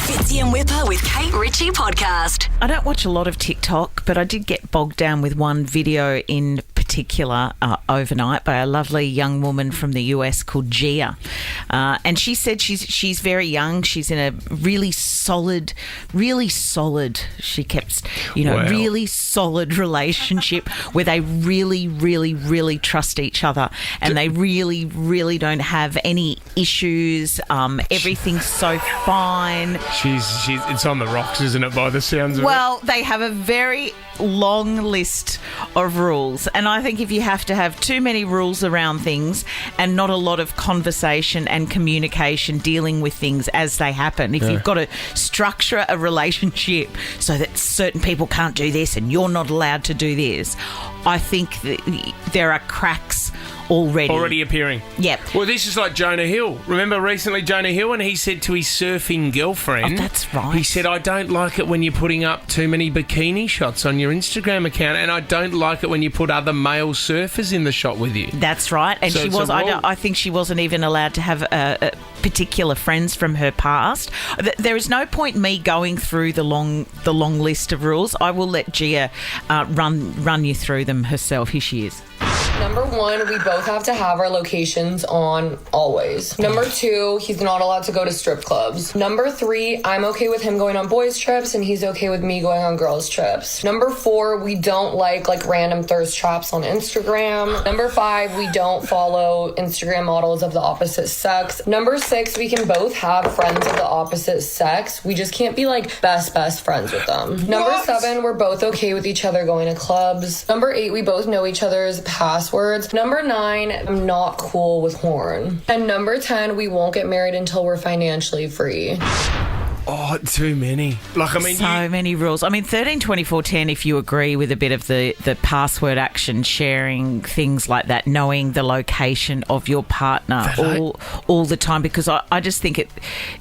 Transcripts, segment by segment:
Fitzy and Whipper with Kate Ritchie podcast. I don't watch a lot of TikTok, but I did get bogged down with one video in particular overnight by a lovely young woman from the US called Gia. And she said she's very young. She's in a really solid, she kept, really solid relationship where they really trust each other and they really don't have any issues. Everything's so fine. It's on the rocks, isn't it, by the sounds of it? Well, they have a very long list of rules, and I think if you have to have too many rules around things and not a lot of conversation and communication dealing with things as they happen, if you've got to structure a relationship so that certain people can't do this and you're not allowed to do this, I think that there are cracks already appearing. Yep. Well, this is like Jonah Hill. Remember recently Jonah Hill, and he said to his surfing girlfriend... Oh, that's right. He said, I don't like it when you're putting up too many bikini shots on your Instagram account, and I don't like it when you put other male surfers in the shot with you. That's right. And so she was... I think she wasn't even allowed to have particular friends from her past. There is no point in me going through the long list of rules. I will let Gia run you through them herself. Here she is. Number 1, we both have to have our locations on always. Number 2, he's not allowed to go to strip clubs. Number 3, I'm okay with him going on boys' trips and he's okay with me going on girls' trips. Number 4, we don't like random thirst traps on Instagram. Number 5, we don't follow Instagram models of the opposite sex. Number 6, we can both have friends of the opposite sex. We just can't be best friends with them. Number 7, we're both okay with each other going to clubs. Number 8, we both know each other's passwords. Number 9, I'm not cool with porn. And number 10, we won't get married until we're financially free. Oh, too many. So many rules. 13, 24, 10, if you agree with a bit of the password action, sharing things like that, knowing the location of your partner all the time, because I just think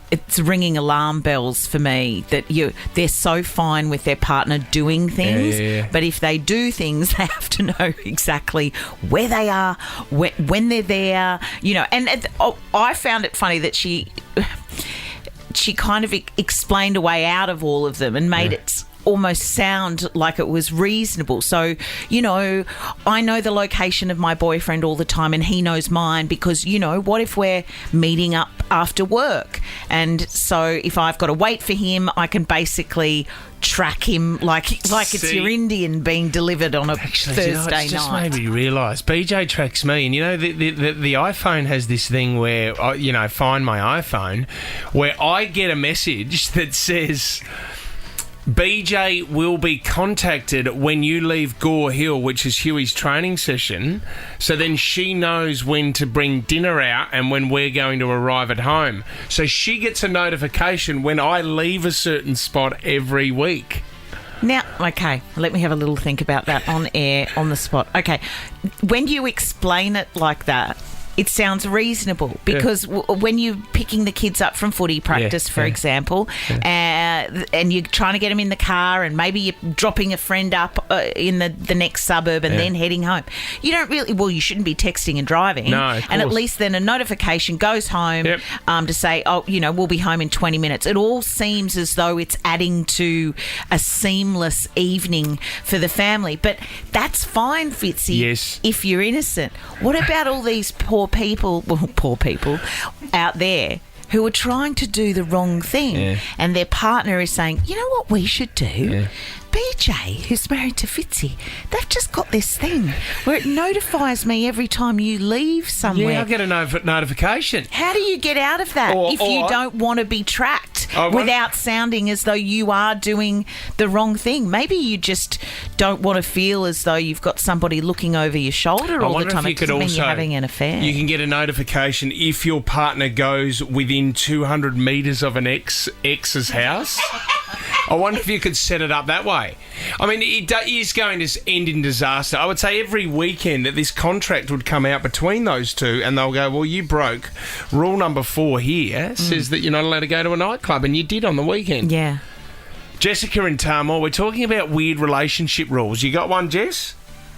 it's ringing alarm bells for me that they're so fine with their partner doing things, but if they do things, they have to know exactly where they are, when they're there, and I found it funny that she kind of explained a way out of all of them and made it almost sound like it was reasonable. So, I know the location of my boyfriend all the time and he knows mine because, what if we're meeting up after work? And so if I've got to wait for him, I can basically track him like it's your Indian being delivered on a Thursday night. It just made me realise BJ tracks me, and the iPhone has this thing where Find My iPhone, where I get a message that says BJ will be contacted when you leave Gore Hill, which is Huey's training session, so then she knows when to bring dinner out and when we're going to arrive at home. So she gets a notification when I leave a certain spot every week. Now, okay, let me have a little think about that on air, on the spot. Okay, when you explain it like that, it sounds reasonable because when you're picking the kids up from footy practice, for example, and you're trying to get them in the car and maybe you're dropping a friend up in the next suburb and then heading home, you don't really... Well, you shouldn't be texting and driving. No, of course. And at least then a notification goes home to say, we'll be home in 20 minutes. It all seems as though it's adding to a seamless evening for the family. But that's fine, Fitzy, if you're innocent. What about all these poor people out there who are trying to do the wrong thing and their partner is saying, you know what we should do? BJ, who's married to Fitzy, they've just got this thing where it notifies me every time you leave somewhere. Yeah, I get a notification. How do you get out of that if you don't want to be tracked without sounding as though you are doing the wrong thing? Maybe you just don't want to feel as though you've got somebody looking over your shoulder all the time. It doesn't mean you're having an affair. You can get a notification if your partner goes within 200 metres of an ex's house. I wonder if you could set it up that way. It is going to end in disaster. I would say every weekend that this contract would come out between those two and they'll go, well, you broke rule number 4 here, says that you're not allowed to go to a nightclub, and you did on the weekend. Yeah. Jessica and Tamar, we're talking about weird relationship rules. You got one, Jess?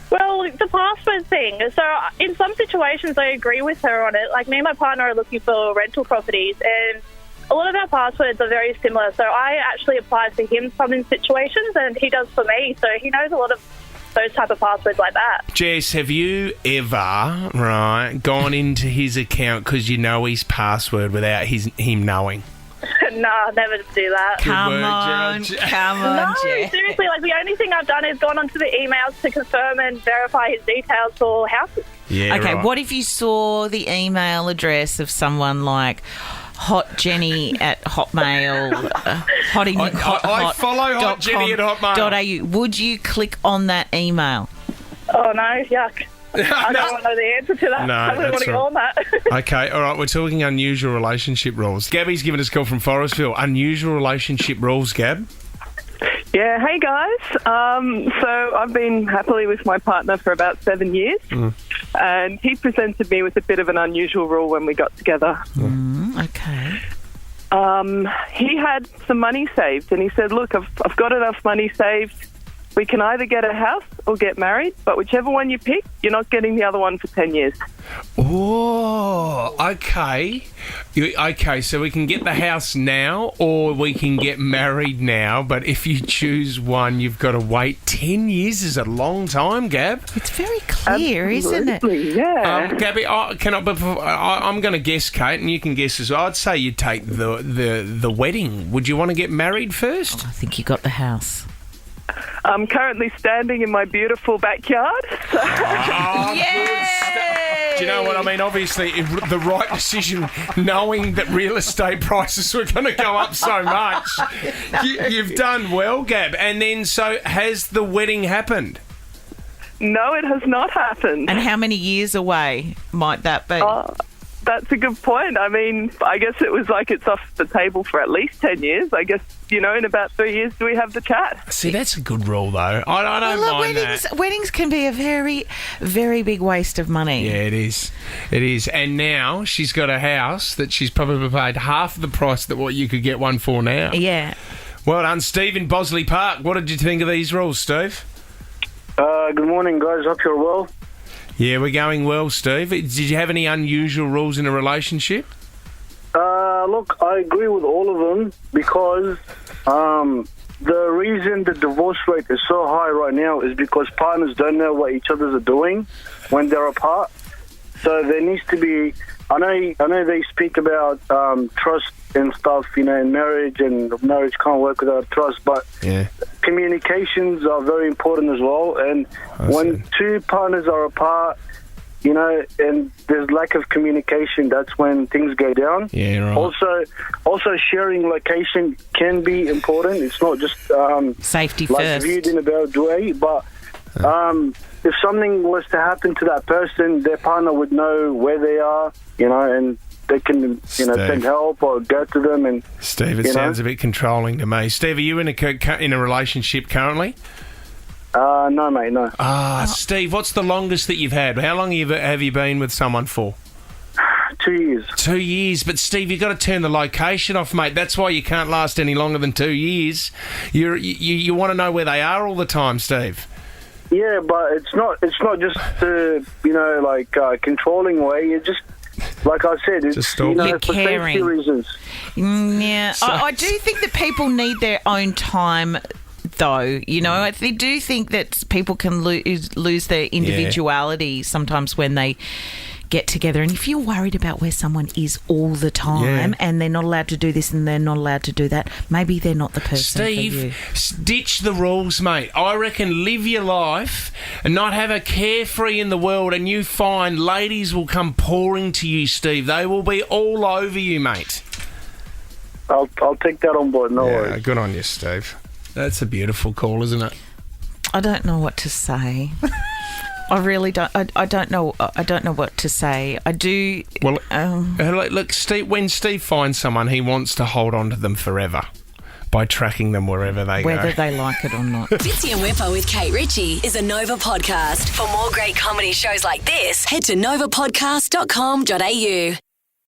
Well, the password thing. So in some situations I agree with her on it. Like me and my partner are looking for rental properties, and a lot of our passwords are very similar. So I actually apply for him some in situations and he does for me. So he knows a lot of those type of passwords like that. Jess, have you ever, gone into his account because you know his password without him knowing? Nah, never do that. Come word, on, Gerald. come on, No, Jess. seriously, like the only thing I've done is gone onto the emails to confirm and verify his details for houses. Yeah, Okay, right. what if you saw the email address of someone like Hot Jenny at Hotmail? I follow Hot Jenny at Hotmail. .au. Would you click on that email? Oh, no, yuck. I don't want to know the answer to that. No, I really want that's to go on that. Okay, all right, we're talking unusual relationship rules. Gabby's given us a call from Forestville. Unusual relationship rules, Gab? Yeah, hey guys. So I've been happily with my partner for about 7 years, and he presented me with a bit of an unusual rule when we got together. Okay. He had some money saved, and he said, look, I've got enough money saved. We can either get a house or get married, but whichever one you pick, you're not getting the other one for 10 years. Oh, okay. Okay, so we can get the house now or we can get married now, but if you choose one, you've got to wait. 10 years is a long time, Gab. It's very clear, isn't it? Absolutely, yeah. Gabby, I'm going to guess, Kate, and you can guess as well. I'd say you take the wedding. Would you want to get married first? I think you got the house. I'm currently standing in my beautiful backyard. So Do you know what I mean? Obviously, the right decision, knowing that real estate prices were going to go up so much. You've done well, Gab. And then, so has the wedding happened? no, it has not happened. And how many years away might that be? That's a good point. I mean, I guess it was like it's off the table for at least 10 years. I guess, in about 3 years, do we have the chat? See, that's a good rule, though. I don't Look, mind that. weddings can be a very, very big waste of money. Yeah, it is. It is. And now she's got a house that she's probably paid half the price that what you could get one for now. Yeah. Well done, Steve in Bosley Park. What did you think of these rules, Steve? Good morning, guys. Hope you're well. Yeah, we're going well, Steve. Did you have any unusual rules in a relationship? Look, I agree with all of them because the reason the divorce rate is so high right now is because partners don't know what each other are doing when they're apart. So there needs to be... I know they speak about trust and stuff, in marriage, and marriage can't work without trust, but communications are very important as well. And when two partners are apart, and there's lack of communication, that's when things go down. Yeah, right. Also sharing location can be important. It's not just Safety like first. viewed in a bad way, but if something was to happen to that person, their partner would know where they are, and they can, send help or go to them. And Steve, it sounds a bit controlling to me. Steve, are you in a relationship currently? No, mate, no. Steve, what's the longest that you've had? How long have you been with someone for? 2 years. 2 years, but Steve, you've got to turn the location off, mate. That's why you can't last any longer than 2 years. You want to know where they are all the time, Steve. Yeah, but it's not just the controlling way. You just, like I said, it's Just stop. You're for caring. safety reasons. Yeah, I do think that people need their own time, though. I do think that people can lose their individuality sometimes when they get together. And if you're worried about where someone is all the time and they're not allowed to do this and they're not allowed to do that, maybe they're not the person for you. Steve, ditch the rules, mate. I reckon live your life and not have a carefree in the world, and you find ladies will come pouring to you, Steve. They will be all over you, mate. I'll take that on board. No worries. Good on you, Steve. That's a beautiful call, isn't it? I don't know what to say. I really don't. I don't know. I don't know what to say. I do. Well, look, Steve. When Steve finds someone, he wants to hold on to them forever by tracking them wherever they go. Whether they like it or not. Fitzy and Whipper with Kate Ritchie is a Nova podcast. For more great comedy shows like this, head to novapodcast.com.au.